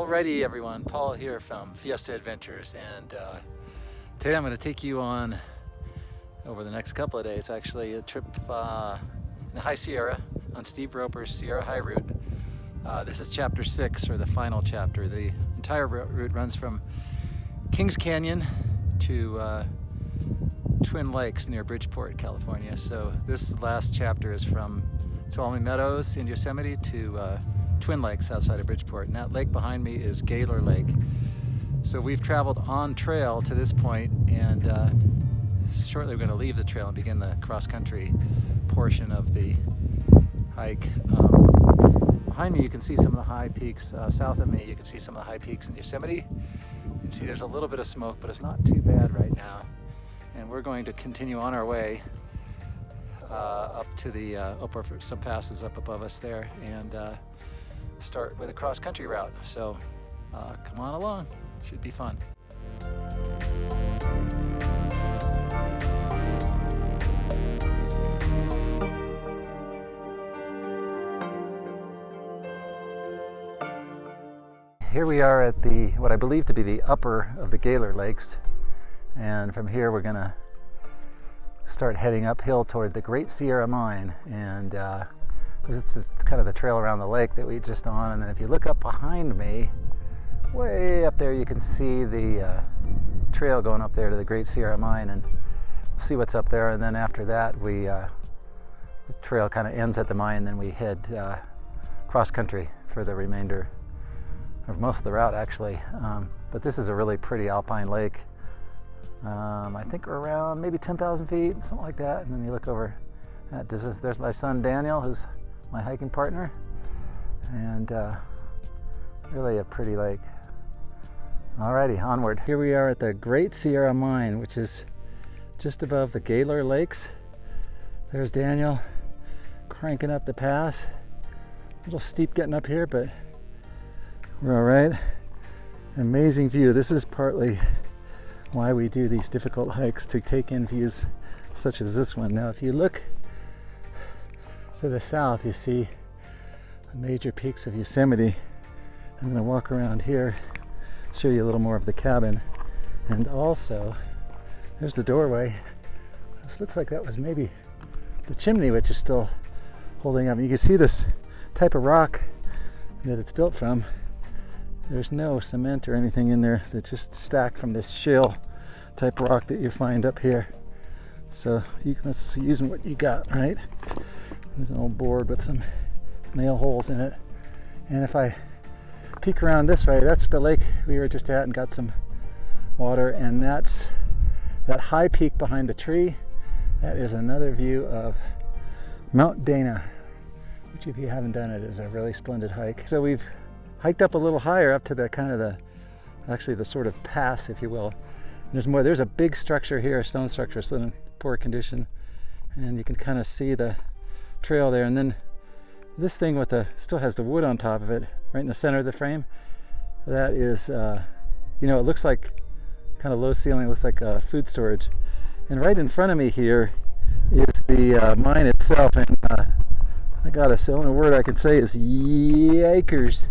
Alrighty everyone, Paul here from Fiesta Adventures, and today I'm going to take you on, over the next couple of days actually, a trip in the High Sierra on Steve Roper's Sierra High Route. This is chapter 6, or the final chapter. The entire route runs from Kings Canyon to Twin Lakes near Bridgeport, California. So this last chapter is from Tuolumne Meadows in Yosemite to Twin Lakes outside of Bridgeport, and that lake behind me is Gaylor Lake. So we've traveled on trail to this point, and shortly we're going to leave the trail and begin the cross-country portion of the hike. Behind me you can see some of the high peaks. South of me you can see some of the high peaks in Yosemite. You can see there's a little bit of smoke, but it's not too bad right now. And we're going to continue on our way up to the over some passes up above us there, and start with a cross-country route. So come on along, should be fun. Here we are at the what I believe to be the upper of the Gaylor Lakes, and from here we're gonna start heading uphill toward the Great Sierra Mine, and this is kind of the trail around the lake that we just on. And then if you look up behind me, way up there, you can see the trail going up there to the Great Sierra Mine, and we'll see what's up there. And then after that, the trail kind of ends at the mine, then we head cross country for the remainder of most of the route actually. But this is a really pretty alpine lake. I think we're around maybe 10,000 feet, something like that. And then you look over at there's my son Daniel, who's my hiking partner, and really a pretty lake. Alrighty, onward. Here we are at the Great Sierra Mine, which is just above the Gaylor Lakes. There's Daniel cranking up the pass. A little steep getting up here, but we're all right. Amazing view. This is partly why we do these difficult hikes, to take in views such as this one. Now if you look to the south, you see the major peaks of Yosemite. I'm going to walk around here, show you a little more of the cabin, and also there's the doorway. This looks like that was maybe the chimney, which is still holding up. You can see this type of rock that it's built from. There's no cement or anything in there. They're just stacked from this shale type rock that you find up here. So that's using what you got, right? There's an old board with some nail holes in it. And if I peek around this way, that's the lake we were just at and got some water. And that's that high peak behind the tree. That is another view of Mount Dana, which if you haven't done it is a really splendid hike. So we've hiked up a little higher, up to the kind of the sort of pass, if you will. And there's more. There's a big structure here, a stone structure, still in poor condition, and you can kind of see the trail there. And then this thing with still has the wood on top of it, right in the center of the frame. That is, it looks like kind of low ceiling. It looks like food storage. And right in front of me here is the mine itself, and I got the only word I can say is yikers.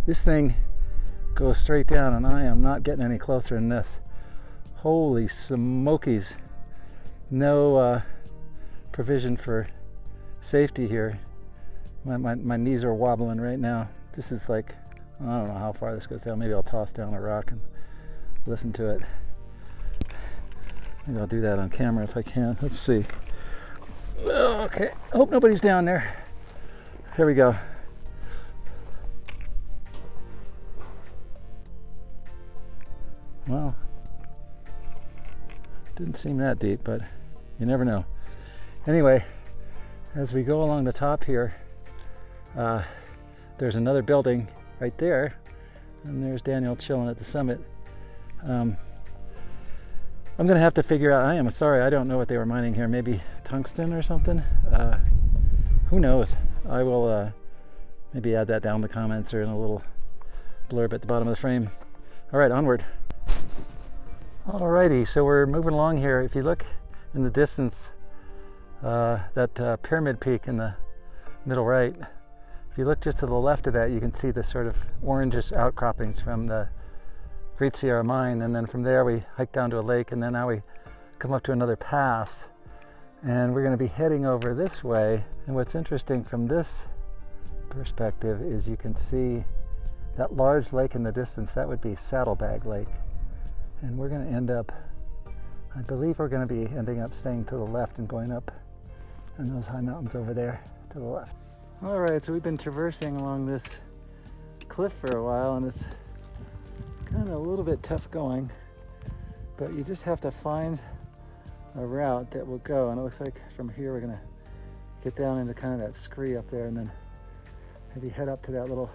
This thing goes straight down, and I am not getting any closer than this. Holy smokies. No provision for safety here. My knees are wobbling right now. This is like, I don't know how far this goes down. Maybe I'll toss down a rock and listen to it. Maybe I'll do that on camera if I can. Let's see. Okay, I hope nobody's down there. Here we go. Well, didn't seem that deep, but you never know. Anyway, as we go along the top here, there's another building right there, and there's Daniel chilling at the summit. I'm gonna have to figure out, I am sorry, I don't know what they were mining here. Maybe tungsten or something? Who knows? I will maybe add that down in the comments or in a little blurb at the bottom of the frame. All right, onward. Alrighty, so we're moving along here. If you look in the distance, that pyramid peak in the middle right, If you look just to the left of that, you can see the sort of orangish outcroppings from the Great Sierra Mine, and then from there we hike down to a lake, and then now we come up to another pass, and we're going to be heading over this way. And what's interesting from this perspective is you can see that large lake in the distance. That would be Saddlebag Lake, and we're going to end up, I believe we're going to be ending up staying to the left and going up in those high mountains over there to the left. All right, so we've been traversing along this cliff for a while, and it's kind of a little bit tough going, but you just have to find a route that will go. And it looks like from here we're gonna get down into kind of that scree up there, and then maybe head up to that little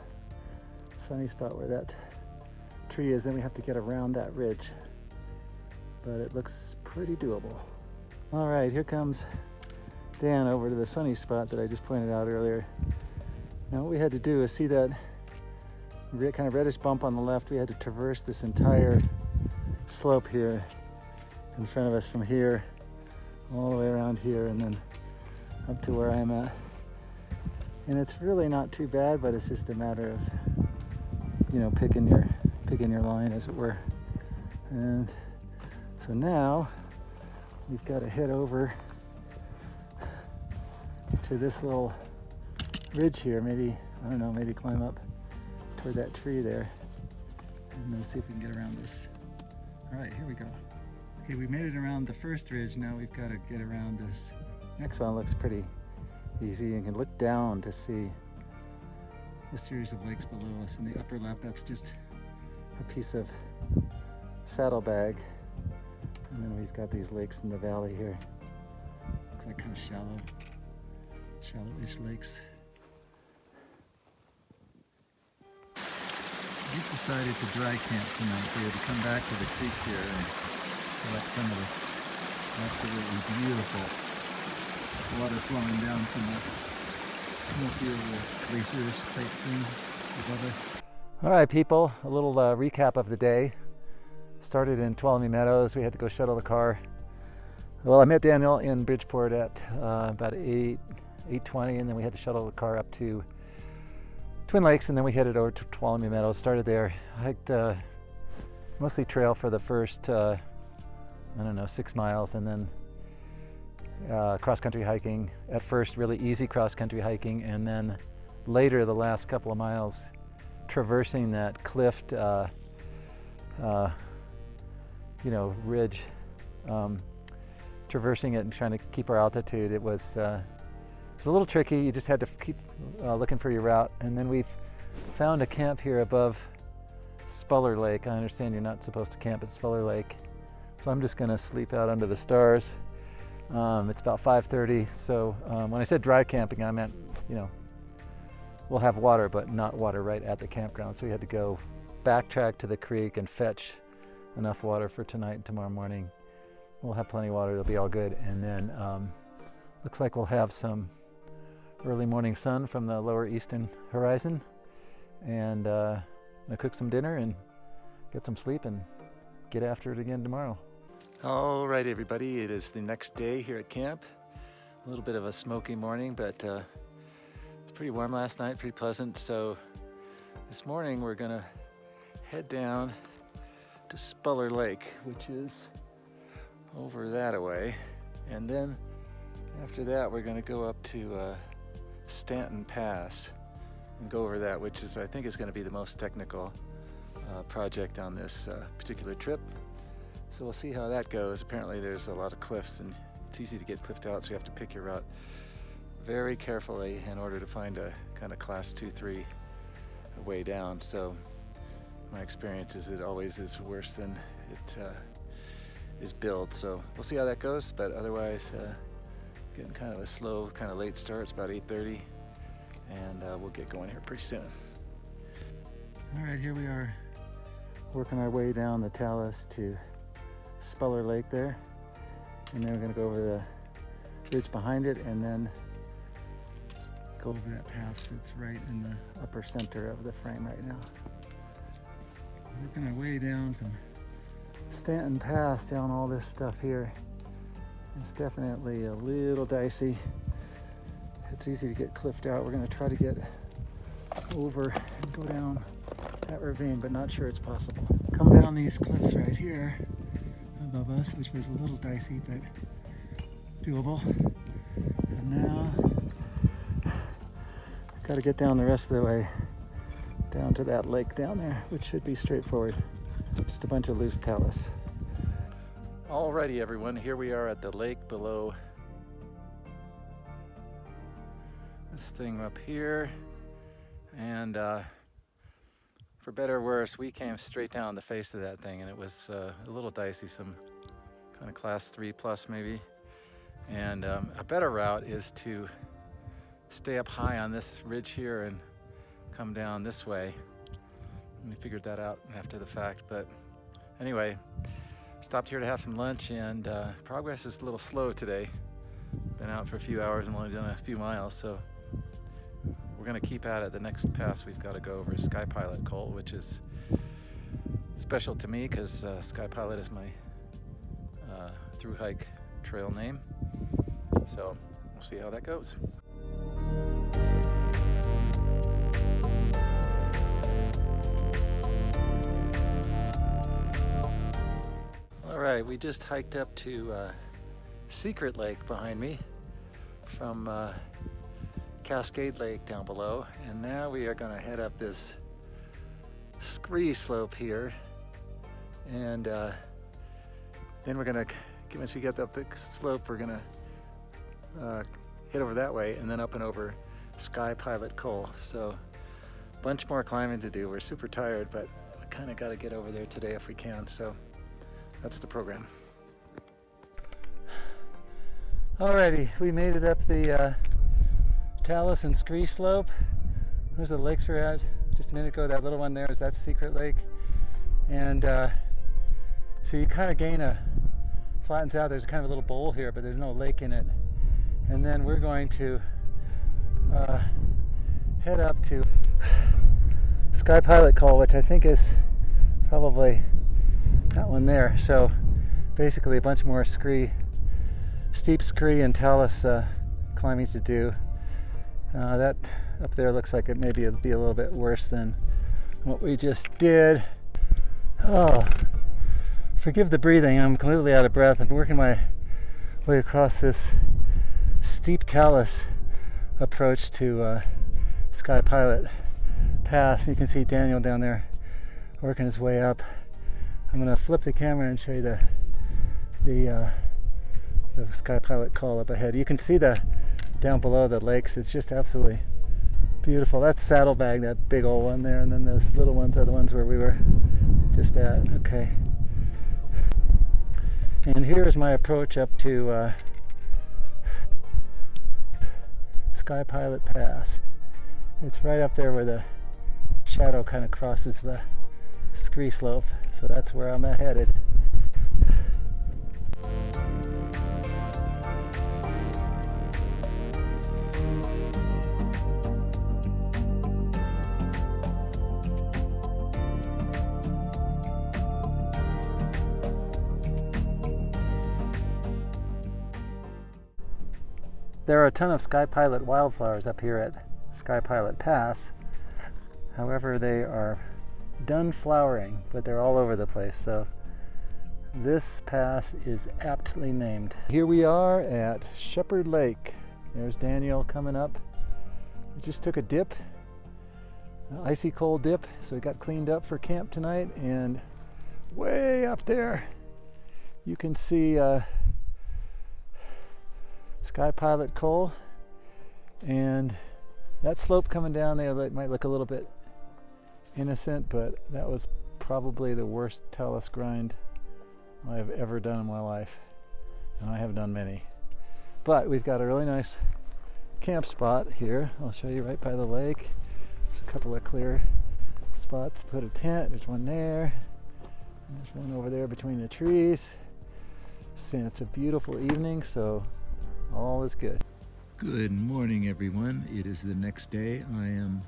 sunny spot where that tree is. Then we have to get around that ridge, but it looks pretty doable. All right, here comes Dan over to the sunny spot that I just pointed out earlier. Now what we had to do is see that kind of reddish bump on the left. We had to traverse this entire slope here in front of us from here all the way around here and then up to where I'm at. And it's really not too bad, but it's just a matter of, you know, picking your line, as it were. And so now we've got to head over to this little ridge here. Maybe, I don't know, maybe climb up toward that tree there and then see if we can get around this. All right, here we go. Okay, we made it around the first ridge. Now we've got to get around this next one. Looks pretty easy. You can look down to see a series of lakes below us. In the upper left, that's just a piece of Saddlebag, and then we've got these lakes in the valley here. Looks like kind of shallow-ish lakes. We've decided to dry camp tonight. We had to come back to the creek here and collect some of this absolutely beautiful water flowing down from the smoky over glaciers type thing above us. All right, people, a little recap of the day. Started in Tuolumne Meadows. We had to go shuttle the car. Well, I met Daniel in Bridgeport at about 8:20, and then we had to shuttle the car up to Twin Lakes, and then we headed over to Tuolumne Meadows. Started there, hiked mostly trail for the first, I don't know, 6 miles, and then cross-country hiking. At first, really easy cross-country hiking, and then later, the last couple of miles, traversing that cliffed, ridge, traversing it and trying to keep our altitude. It was a little tricky. You just had to keep looking for your route. And then we found a camp here above Spuller Lake. I understand you're not supposed to camp at Spuller Lake, so I'm just going to sleep out under the stars. It's about 5:30, so when I said dry camping, I meant, we'll have water, but not water right at the campground. So we had to go backtrack to the creek and fetch enough water for tonight and tomorrow morning. We'll have plenty of water. It'll be all good. And then looks like we'll have some early morning sun from the lower eastern horizon, and gonna cook some dinner and get some sleep and get after it again tomorrow. All right, everybody, it is the next day here at camp. A little bit of a smoky morning, but it's pretty warm last night, pretty pleasant. So this morning we're gonna head down to Spuller Lake, which is over that away, and then after that we're gonna go up to Stanton Pass and go over that, which I think is going to be the most technical project on this particular trip. So we'll see how that goes. Apparently there's a lot of cliffs and it's easy to get cliffed out, so you have to pick your route very carefully in order to find a kind of class 2-3 way down. So my experience is it always is worse than it is billed. So we'll see how that goes, but otherwise getting kind of a slow, kind of late start. It's about 8:30, and we'll get going here pretty soon. All right, here we are, working our way down the talus to Spuller Lake there, and then we're going to go over the ridge behind it, and then go over that pass that's right in the upper center of the frame right now. Working our way down from Stanton Pass down all this stuff here. It's definitely a little dicey. It's easy to get cliffed out. We're going to try to get over and go down that ravine, but not sure it's possible. Come down these cliffs right here above us, which was a little dicey, but doable. And now, got to get down the rest of the way down to that lake down there, which should be straightforward. Just a bunch of loose talus. Alrighty everyone, here we are at the lake below this thing up here, and for better or worse, we came straight down the face of that thing, and it was a little dicey, some kind of class 3 plus maybe. And a better route is to stay up high on this ridge here and come down this way. We figured that out after the fact, but anyway, stopped here to have some lunch, and progress is a little slow today. Been out for a few hours and only done a few miles, so we're gonna keep at it. The next pass we've got to go over is Sky Pilot Col, which is special to me because Sky Pilot is my through hike trail name. So we'll see how that goes. All right, we just hiked up to Secret Lake behind me from Cascade Lake down below, and now we are going to head up this scree slope here, and then we're going to, once we get up the slope, we're going to head over that way and then up and over Sky Pilot Col. So a bunch more climbing to do. We're super tired, but we kind of got to get over there today if we can, so that's the program. Alrighty, we made it up the talus and scree slope. There's the lakes we're at just a minute ago. That little one there is, that's Secret Lake, and so you kind of gain flattens out. There's kind of a little bowl here, but there's no lake in it. And then we're going to head up to Sky Pilot Col, which I think is probably that one there. So basically a bunch more steep scree and talus climbing to do. That up there looks like it maybe it'll be a little bit worse than what we just did. Oh, forgive the breathing, I'm completely out of breath. I'm working my way across this steep talus approach to Sky Pilot Pass. You can see Daniel down there working his way up. I'm going to flip the camera and show you the Sky Pilot Col up ahead. You can see down below the lakes. It's just absolutely beautiful. That's Saddlebag, that big old one there, and then those little ones are the ones where we were just at. Okay. And here's my approach up to Sky Pilot Pass. It's right up there where the shadow kind of crosses the scree slope, so that's where I'm headed. There are a ton of Sky Pilot wildflowers up here at Sky Pilot Pass. However, they are done flowering, but they're all over the place. So this pass is aptly named. Here we are at Shepherd Lake. There's Daniel coming up. We just took a dip, an icy cold dip, so we got cleaned up for camp tonight. And way up there, you can see Sky Pilot Col, and that slope coming down there that might look a little bit innocent, but that was probably the worst talus grind I've ever done in my life, and I have done many. But we've got a really nice camp spot here. I'll show you right by the lake. There's a couple of clear spots to put a tent. There's one there, and there's one over there between the trees. So it's a beautiful evening, so all is good. Good morning, everyone. It is the next day. I am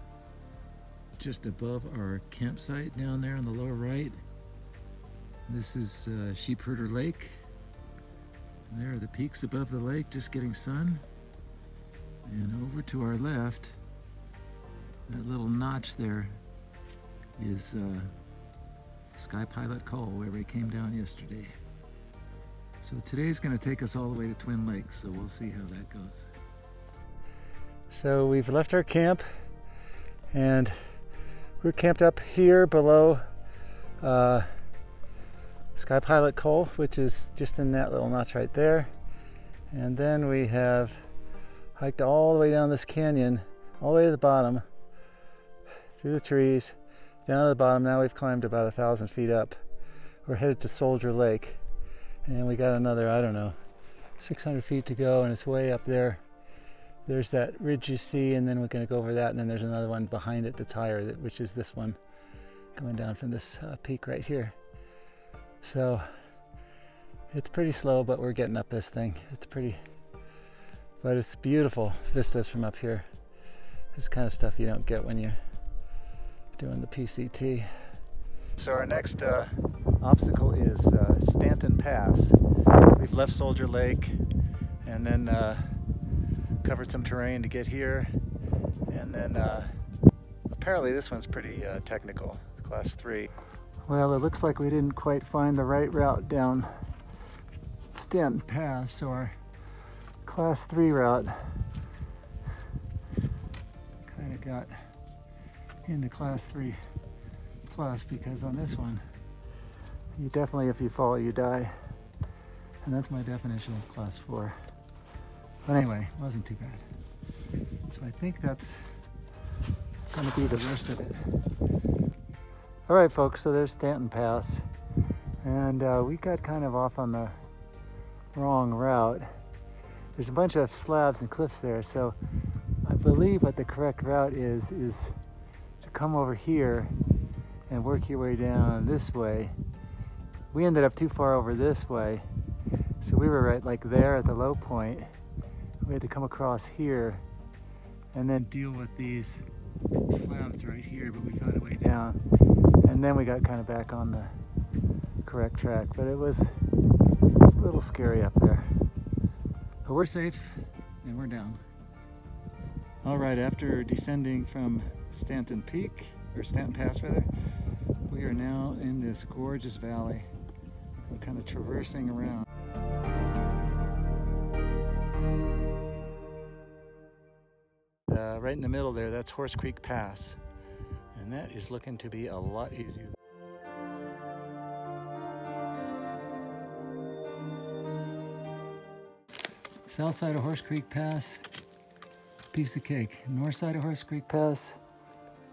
just above our campsite down there on the lower right. This is Sheepherder Lake. There are the peaks above the lake, just getting sun. And over to our left That little notch there is Sky Pilot Col, where we came down yesterday. So today's going to take us all the way to Twin Lakes, so we'll see how that goes. So we've left our camp and we're camped up here below Sky Pilot Col, which is just in that little notch right there. And then we have hiked all the way down this canyon, all the way to the bottom, through the trees, down to the bottom. Now we've climbed about 1,000 feet up. We're headed to Soldier Lake, and we got another, I don't know, 600 feet to go, and it's way up there. There's that ridge you see, and then we're going to go over that, and then there's another one behind it that's higher, which is this one coming down from this peak right here. So it's pretty slow, but we're getting up this thing. It's pretty, but it's beautiful vistas from up here. This kind of stuff you don't get when you're doing the PCT. So our next obstacle is Stanton Pass. We've left Soldier Lake and then covered some terrain to get here, and then apparently this one's pretty technical, class 3. Well, it looks like we didn't quite find the right route down Stanton Pass, so our class 3 route kind of got into class 3 plus, because on this one you definitely, if you fall, you die, and that's my definition of class 4. But anyway, it wasn't too bad. So I think that's going to be the worst of it. All right, folks, so there's Stanton Pass, and we got kind of off on the wrong route. There's a bunch of slabs and cliffs there, so I believe what the correct route is to come over here and work your way down this way. We ended up too far over this way, so we were right like there at the low point. We had to come across here and then deal with these slabs right here, but we found a way down, and then we got kind of back on the correct track, but it was a little scary up there. But we're safe and we're down. All right, after descending from Stanton Peak, or Stanton Pass rather, we are now in this gorgeous valley. We're kind of traversing around. Right in the middle there, that's Horse Creek Pass, and that is looking to be a lot easier. South side of Horse Creek Pass, piece of cake. North side of Horse Creek Pass,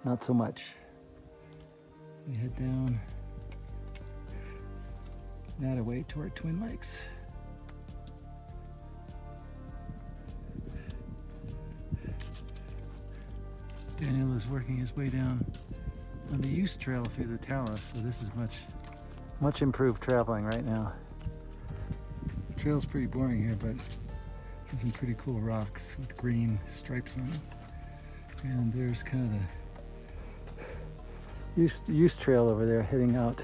not so much. We head down that away toward Twin Lakes. Daniel is working his way down on the Use Trail through the Talus, so this is much improved traveling right now. The trail's pretty boring here, but there's some pretty cool rocks with green stripes on them. And there's kind of the Use Trail over there heading out.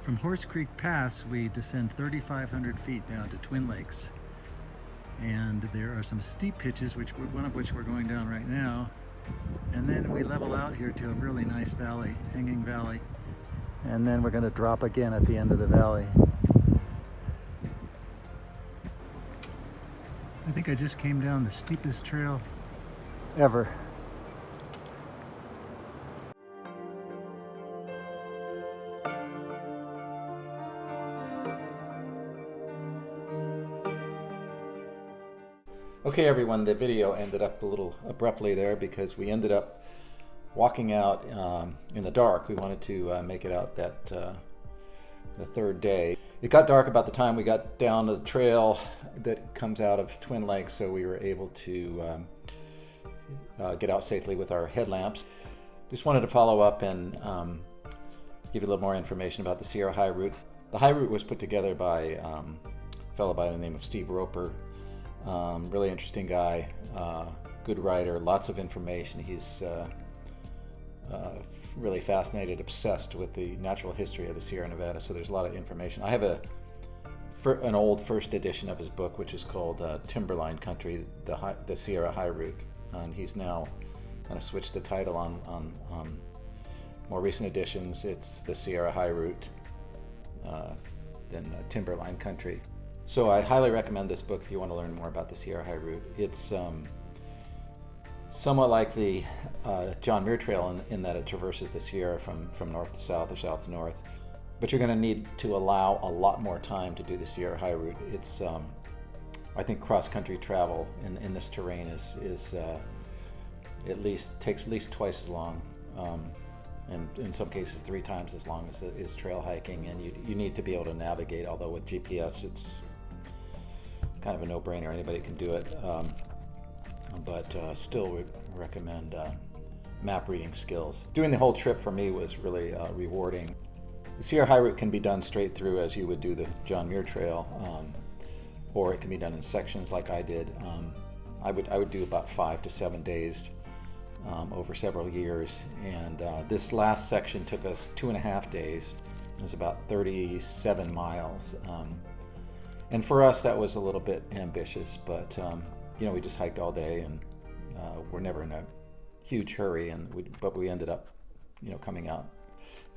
From Horse Creek Pass, we descend 3,500 feet down to Twin Lakes. And there are some steep pitches, one of which we're going down right now. And then we level out here to a really nice valley, hanging valley. And then we're going to drop again at the end of the valley. I think I just came down the steepest trail ever. Okay everyone, the video ended up a little abruptly there because we ended up walking out in the dark. We wanted to make it out that the third day. It got dark about the time we got down the trail that comes out of Twin Lakes, so we were able to get out safely with our headlamps. Just wanted to follow up and give you a little more information about the Sierra High Route. The High Route was put together by a fellow by the name of Steve Roper. Really interesting guy, good writer, lots of information. He's really fascinated, obsessed with the natural history of the Sierra Nevada, so there's a lot of information. I have an old first edition of his book, which is called Timberline Country, the Sierra High Route. and he's now kind of switched the title on more recent editions. It's the Sierra High Route, then Timberline Country. So I highly recommend this book if you want to learn more about the Sierra High Route. It's somewhat like the John Muir Trail in that it traverses the Sierra from north to south or south to north. But you're going to need to allow a lot more time to do the Sierra High Route. It's, I think, cross-country travel in this terrain is takes at least twice as long, and in some cases 3 times as long as is trail hiking. And you need to be able to navigate. Although with GPS, it's kind of a no-brainer. Anybody can do it, but still would recommend map reading skills. Doing the whole trip for me was really rewarding. The Sierra High Route can be done straight through as you would do the John Muir Trail, or it can be done in sections like I did. I would do about 5 to 7 days over several years, and this last section took us 2.5 days. It was about 37 miles, and for us that was a little bit ambitious, but we just hiked all day, and we're never in a huge hurry, but we ended up coming out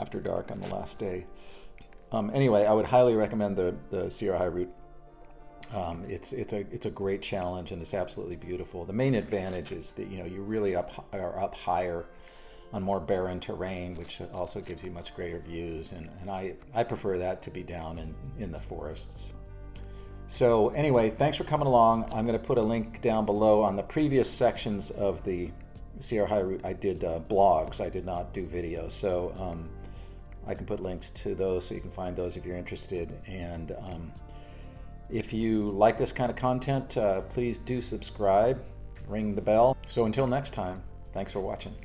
after dark on the last day. Anyway, I would highly recommend the Sierra High Route. It's a great challenge, and it's absolutely beautiful. The main advantage is that you really are up higher on more barren terrain, which also gives you much greater views, and I prefer that to be down in the forests. So anyway, thanks for coming along. I'm going to put a link down below on the previous sections of the Sierra High Route. I did blogs. I did not do videos, so I can put links to those so you can find those if you're interested. And if you like this kind of content, please do subscribe, ring the bell. So until next time, thanks for watching.